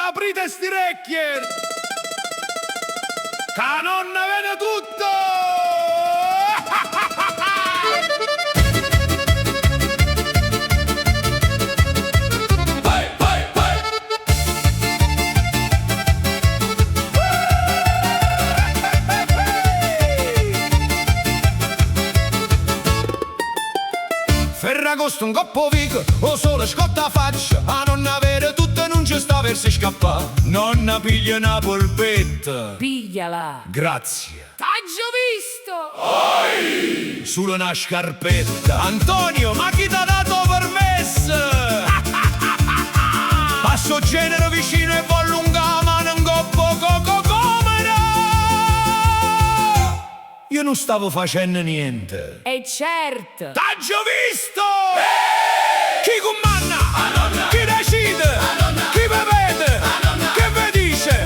aprite sti orecchie! Ca nonna vede tutto! Vai, vai, vai! Ferragosto un coppo vico, o sole scotta faccia, a nonna vede tutto e non ci sta verso scappare. Nonna piglia una polpetta. Pigliala! Grazie. T'ho visto! Solo una scarpetta. Antonio, ma chi t'ha dato permesso? Passo genero vicino e voglio lunga mano un coppo comera. Io non stavo facendo niente. E certo! T'ho visto! Chi comanda? Chi decide? Chi mi vede? Che vi dice?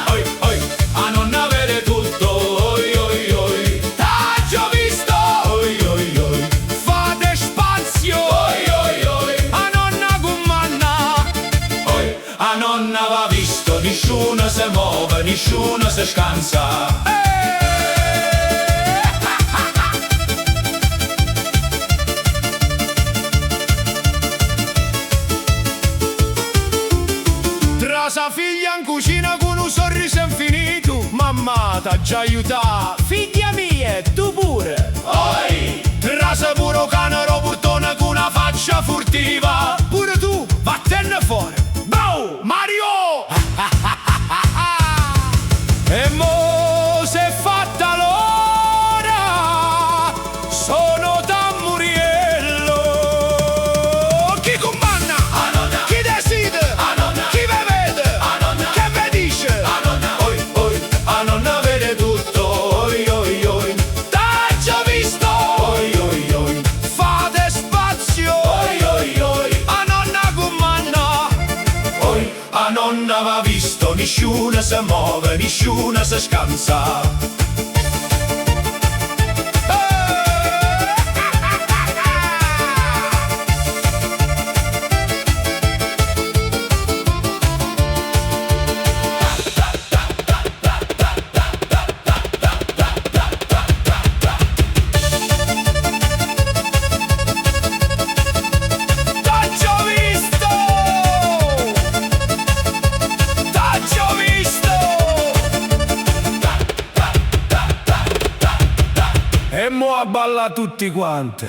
Oi, oi, a nonna vede tutto. Oi, oi, oi. T'ho visto! Oi, oi, oi. Fate spazio! Oi, oi, oi. A nonna comanda. Oi, a nonna va visto. Nessuno si muove, nessuno si scansa. Sa figlia in cucina con un sorriso infinito. Mamma t'ha già aiutato. Figlia mia, tu pure. Oi! Trasa pure canaro portone con una faccia furtiva. Pure tu, vattene fuori. Bow! Mario! E mo s'è fatta l'ora. Sono Tammuriello. Chi comanda? Chi decide? A nonna va visto, nessuno si muove, nessuno si scansa. E mo a balla tutti quanti.